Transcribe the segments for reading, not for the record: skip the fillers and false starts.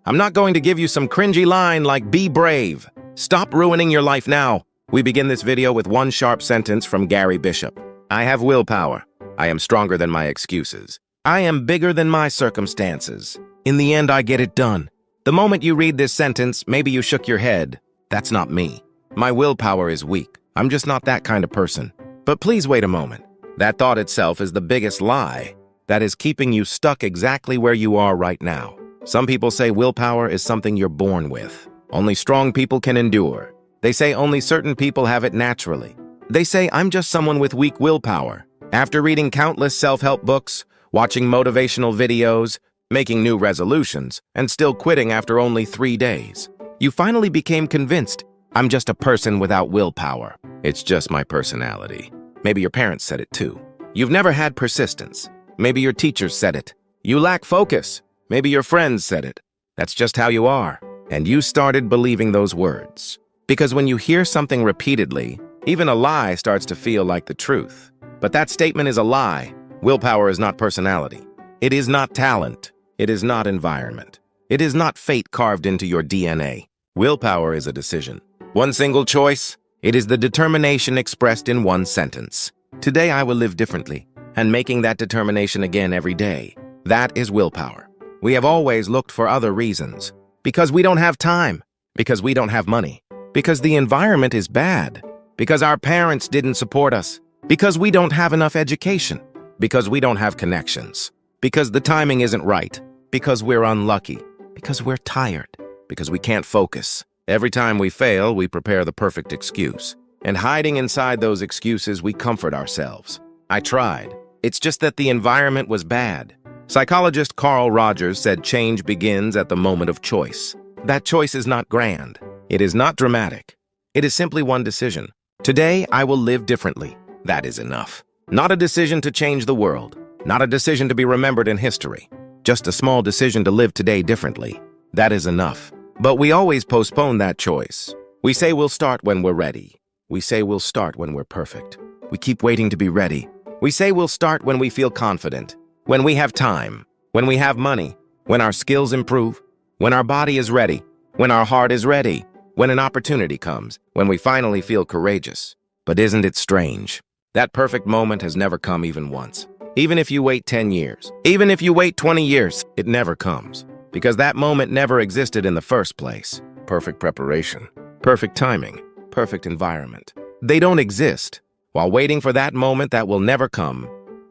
I'm not going to give you some cringy line like "be brave." Stop ruining your life now. We begin this video with one sharp sentence from Gary Bishop. I have willpower. I am stronger than my excuses. I am bigger than my circumstances. In the end, I get it done. The moment you read this sentence, maybe you shook your head. That's not me. My willpower is weak. I'm just not that kind of person. But please wait a moment. That thought itself is the biggest lie that is keeping you stuck exactly where you are right now. Some people say willpower is something you're born with. Only strong people can endure. They say only certain people have it naturally. They say I'm just someone with weak willpower. After reading countless self-help books, watching motivational videos, making new resolutions, and still quitting after only 3 days, you finally became convinced I'm just a person without willpower. It's just my personality. Maybe your parents said it too. You've never had persistence. Maybe your teachers said it. You lack focus. Maybe your friends said it. That's just how you are. And you started believing those words. Because when you hear something repeatedly, even a lie starts to feel like the truth. But that statement is a lie. Willpower is not personality. It is not talent. It is not environment. It is not fate carved into your DNA. Willpower is a decision. One single choice. It is the determination expressed in one sentence. Today I will live differently, and making that determination again every day. That is willpower. We have always looked for other reasons. Because we don't have time. Because we don't have money. Because the environment is bad. Because our parents didn't support us. Because we don't have enough education. Because we don't have connections. Because the timing isn't right. Because we're unlucky. Because we're tired. Because we can't focus. Every time we fail, we prepare the perfect excuse. And hiding inside those excuses, we comfort ourselves. I tried. It's just that the environment was bad. Psychologist Carl Rogers said change begins at the moment of choice. That choice is not grand. It is not dramatic. It is simply one decision. Today, I will live differently. That is enough. Not a decision to change the world. Not a decision to be remembered in history. Just a small decision to live today differently. That is enough. But we always postpone that choice. We say we'll start when we're ready. We say we'll start when we're perfect. We keep waiting to be ready. We say we'll start when we feel confident. When we have time, when we have money, when our skills improve, when our body is ready, when our heart is ready, when an opportunity comes, when we finally feel courageous. But isn't it strange? That perfect moment has never come even once. Even if you wait 10 years, even if you wait 20 years, it never comes. Because that moment never existed in the first place. Perfect preparation, perfect timing, perfect environment. They don't exist. While waiting for that moment that will never come,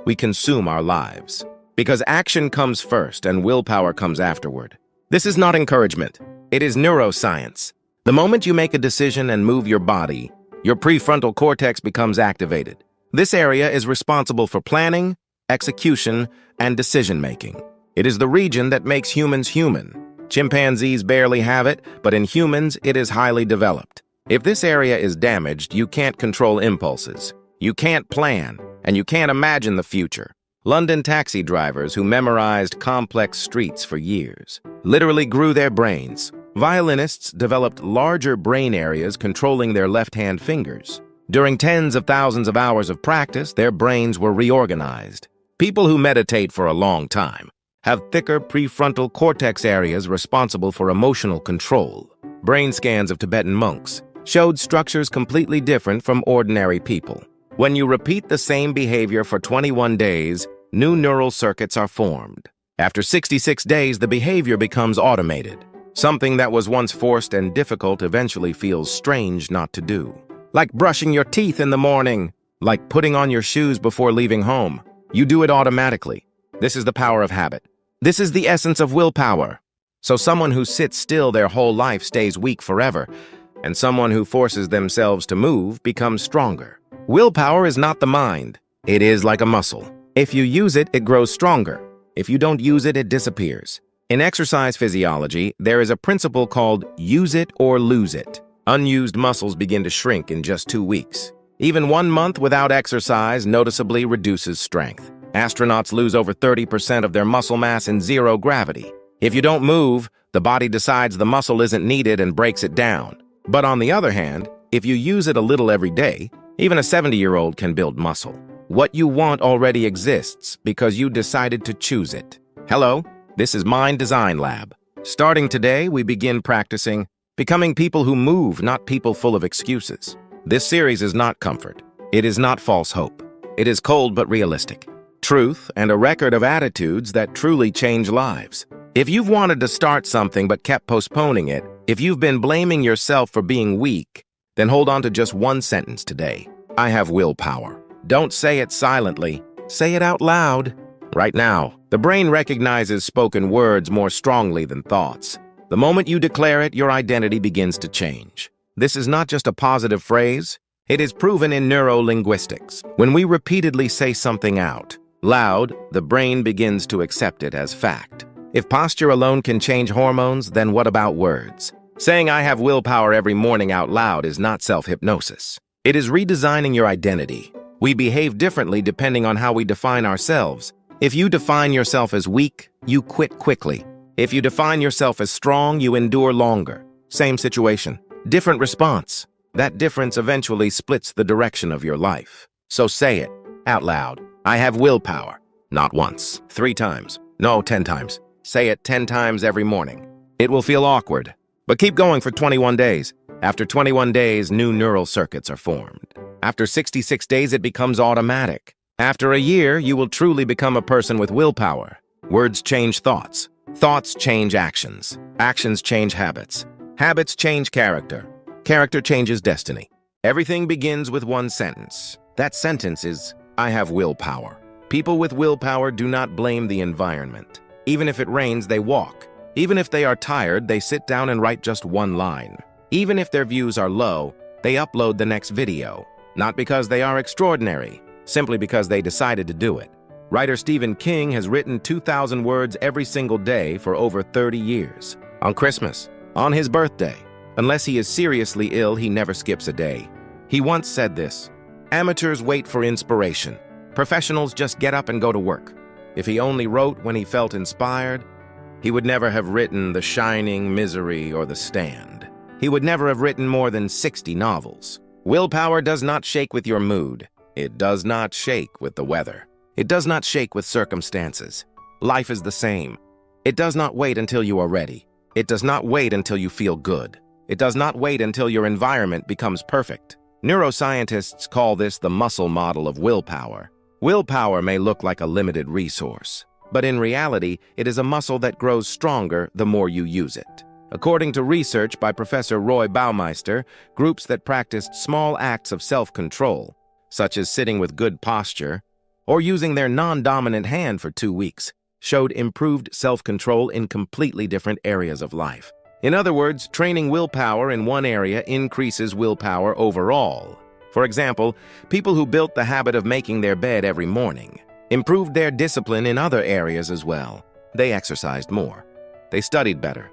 we consume our lives. Because action comes first and willpower comes afterward. This is not encouragement. It is neuroscience. The moment you make a decision and move your body, your prefrontal cortex becomes activated. This area is responsible for planning, execution, and decision-making. It is the region that makes humans human. Chimpanzees barely have it, but in humans, it is highly developed. If this area is damaged, you can't control impulses. You can't plan, and you can't imagine the future. London taxi drivers who memorized complex streets for years literally grew their brains. Violinists developed larger brain areas controlling their left-hand fingers. During tens of thousands of hours of practice, their brains were reorganized. People who meditate for a long time have thicker prefrontal cortex areas responsible for emotional control. Brain scans of Tibetan monks showed structures completely different from ordinary people. When you repeat the same behavior for 21 days, new neural circuits are formed. After 66 days, the behavior becomes automated. Something that was once forced and difficult eventually feels strange not to do. Like brushing your teeth in the morning, like putting on your shoes before leaving home. You do it automatically. This is the power of habit. This is the essence of willpower. So someone who sits still their whole life stays weak forever, and someone who forces themselves to move becomes stronger. Willpower is not the mind. It is like a muscle. If you use it, it grows stronger. If you don't use it, it disappears. In exercise physiology, there is a principle called use it or lose it. Unused muscles begin to shrink in just 2 weeks. Even 1 month without exercise noticeably reduces strength. Astronauts lose over 30% of their muscle mass in zero gravity. If you don't move, the body decides the muscle isn't needed and breaks it down. But on the other hand, if you use it a little every day, even a 70-year-old can build muscle. What you want already exists because you decided to choose it. Hello, this is Mind Design Lab. Starting today, we begin practicing becoming people who move, not people full of excuses. This series is not comfort. It is not false hope. It is cold but realistic. Truth and a record of attitudes that truly change lives. If you've wanted to start something but kept postponing it, if you've been blaming yourself for being weak, then hold on to just one sentence today. I have willpower. Don't say it silently. Say it out loud. Right now, the brain recognizes spoken words more strongly than thoughts. The moment you declare it, your identity begins to change. This is not just a positive phrase. It is proven in neurolinguistics. When we repeatedly say something out loud, the brain begins to accept it as fact. If posture alone can change hormones, then what about words? Saying I have willpower every morning out loud is not self-hypnosis. It is redesigning your identity. We behave differently depending on how we define ourselves. If you define yourself as weak, you quit quickly. If you define yourself as strong, you endure longer. Same situation, different response. That difference eventually splits the direction of your life. So say it out loud. I have willpower. Not once, 3 times. No, 10 times. Say it 10 times every morning. It will feel awkward, but keep going for 21 days. After 21 days, new neural circuits are formed. After 66 days, it becomes automatic. After a year, you will truly become a person with willpower. Words change thoughts. Thoughts change actions. Actions change habits. Habits change character. Character changes destiny. Everything begins with one sentence. That sentence is, I have willpower. People with willpower do not blame the environment. Even if it rains, they walk. Even if they are tired, they sit down and write just one line. Even if their views are low, they upload the next video. Not because they are extraordinary, simply because they decided to do it. Writer Stephen King has written 2,000 words every single day for over 30 years. On Christmas, on his birthday, unless he is seriously ill, he never skips a day. He once said this, amateurs wait for inspiration. Professionals just get up and go to work. If he only wrote when he felt inspired, he would never have written The Shining, Misery, or The Stand. He would never have written more than 60 novels. Willpower does not shake with your mood. It does not shake with the weather. It does not shake with circumstances. Life is the same. It does not wait until you are ready. It does not wait until you feel good. It does not wait until your environment becomes perfect. Neuroscientists call this the muscle model of willpower. Willpower may look like a limited resource, but in reality, it is a muscle that grows stronger the more you use it. According to research by Professor Roy Baumeister, groups that practiced small acts of self-control, such as sitting with good posture or using their non-dominant hand for 2 weeks, showed improved self-control in completely different areas of life. In other words, training willpower in one area increases willpower overall. For example, people who built the habit of making their bed every morning improved their discipline in other areas as well. They exercised more. They studied better.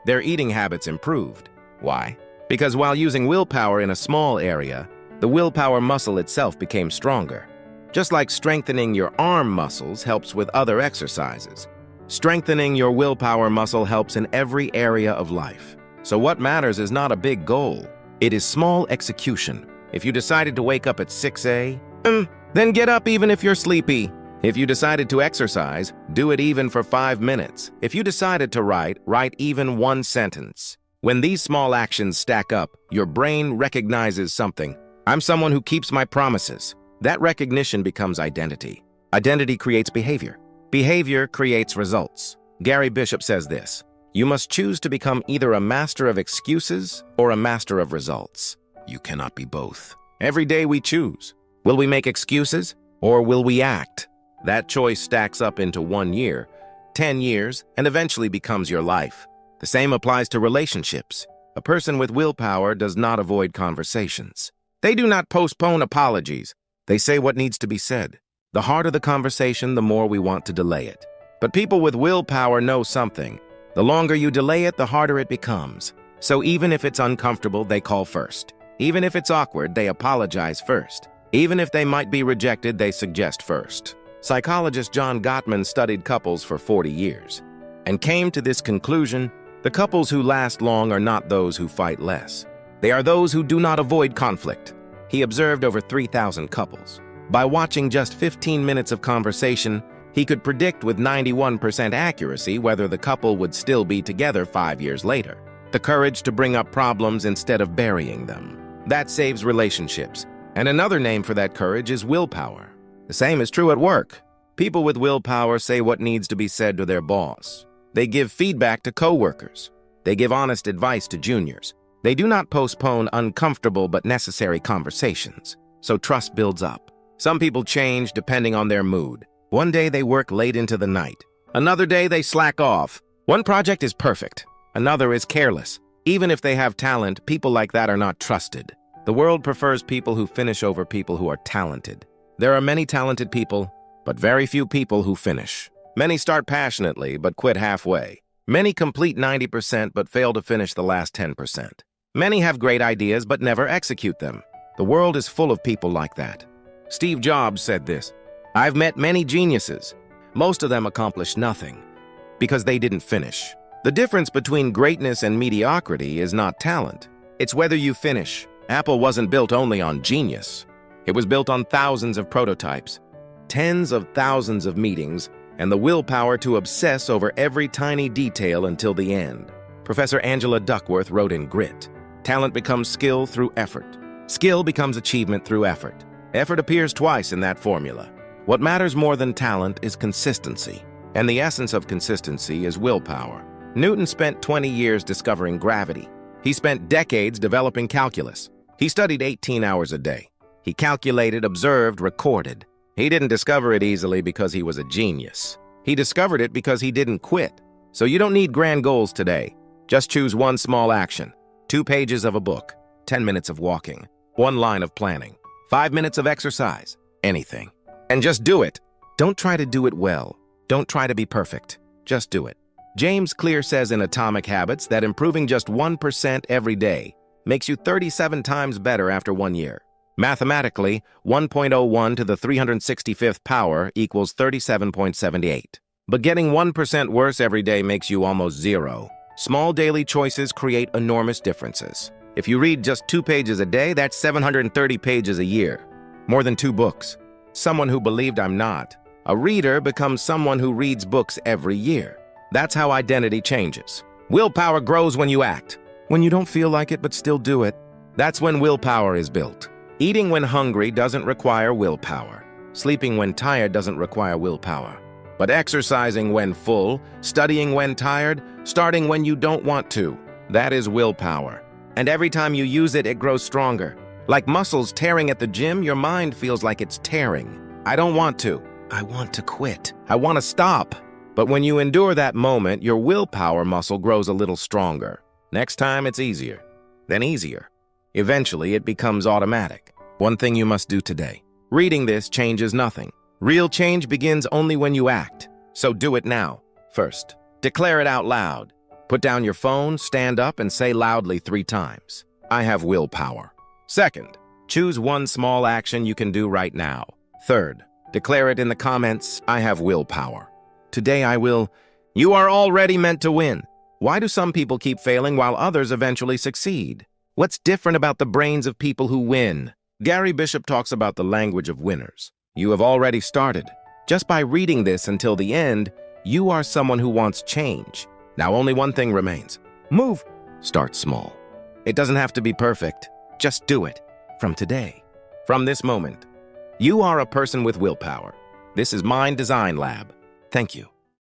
Their eating habits improved. Why? Because while using willpower in a small area, the willpower muscle itself became stronger. Just like strengthening your arm muscles helps with other exercises, strengthening your willpower muscle helps in every area of life. So what matters is not a big goal. It is small execution. If you decided to wake up at 6 a.m., then get up even if you're sleepy. If you decided to exercise, do it even for 5 minutes. If you decided to write even one sentence. When these small actions stack up, your brain recognizes something. I'm someone who keeps my promises. That recognition becomes identity. Identity creates behavior. Behavior creates results. Gary Bishop says this, you must choose to become either a master of excuses or a master of results. You cannot be both. Every day we choose. Will we make excuses or will we act? That choice stacks up into 1 year, 10 years, and eventually becomes your life. The same applies to relationships. A person with willpower does not avoid conversations. They do not postpone apologies. They say what needs to be said. The harder the conversation, the more we want to delay it. But people with willpower know something. The longer you delay it, the harder it becomes. So even if it's uncomfortable, they call first. Even if it's awkward, they apologize first. Even if they might be rejected, they suggest first. Psychologist John Gottman studied couples for 40 years and came to this conclusion: the couples who last long are not those who fight less. They are those who do not avoid conflict. He observed over 3,000 couples. By watching just 15 minutes of conversation, He could predict with 91% accuracy whether the couple would still be together 5 years later. The courage to bring up problems instead of burying them. That saves relationships. And another name for that courage is willpower. The same is true at work. People with willpower say what needs to be said to their boss. They give feedback to coworkers. They give honest advice to juniors. They do not postpone uncomfortable but necessary conversations. So trust builds up. Some people change depending on their mood. One day they work late into the night. Another day they slack off. One project is perfect. Another is careless. Even if they have talent, people like that are not trusted. The world prefers people who finish over people who are talented. There are many talented people, but very few people who finish. Many start passionately, but quit halfway. Many complete 90% but fail to finish the last 10%. Many have great ideas but never execute them. The world is full of people like that. Steve Jobs said this, "I've met many geniuses. Most of them accomplished nothing because they didn't finish." The difference between greatness and mediocrity is not talent. It's whether you finish. Apple wasn't built only on genius. It was built on thousands of prototypes, tens of thousands of meetings, and the willpower to obsess over every tiny detail until the end. Professor Angela Duckworth wrote in Grit, "Talent becomes skill through effort. Skill becomes achievement through effort. Effort appears twice in that formula. What matters more than talent is consistency, and the essence of consistency is willpower." Newton spent 20 years discovering gravity. He spent decades developing calculus. He studied 18 hours a day. He calculated, observed, recorded. He didn't discover it easily because he was a genius. He discovered it because he didn't quit. So you don't need grand goals today. Just choose one small action. 2 pages of a book, 10 minutes of walking, 1 line of planning, 5 minutes of exercise, anything. And just do it. Don't try to do it well. Don't try to be perfect. Just do it. James Clear says in Atomic Habits that improving just 1% every day makes you 37 times better after 1 year. Mathematically, 1.01 to the 365th power equals 37.78. But getting 1% worse every day makes you almost 0. Small daily choices create enormous differences. If you read just 2 pages a day, that's 730 pages a year. More than 2 books. Someone who believed I'm not. A reader becomes someone who reads books every year. That's how identity changes. Willpower grows when you act. When you don't feel like it but still do it, that's when willpower is built. Eating when hungry doesn't require willpower. Sleeping when tired doesn't require willpower. But exercising when full, studying when tired, starting when you don't want to, that is willpower. And every time you use it, it grows stronger. Like muscles tearing at the gym, your mind feels like it's tearing. I don't want to. I want to quit. I want to stop. But when you endure that moment, your willpower muscle grows a little stronger. Next time, it's easier, then easier. Eventually, it becomes automatic. One thing you must do today. Reading this changes nothing. Real change begins only when you act. So do it now. First, declare it out loud. Put down your phone, stand up, and say loudly 3 times, "I have willpower." Second, choose one small action you can do right now. Third, declare it in the comments, "I have willpower." Today I will. You are already meant to win. Why do some people keep failing while others eventually succeed? What's different about the brains of people who win? Gary Bishop talks about the language of winners. You have already started. Just by reading this until the end, you are someone who wants change. Now only one thing remains. Move. Start small. It doesn't have to be perfect. Just do it. From today. From this moment. You are a person with willpower. This is Mind Design Lab. Thank you.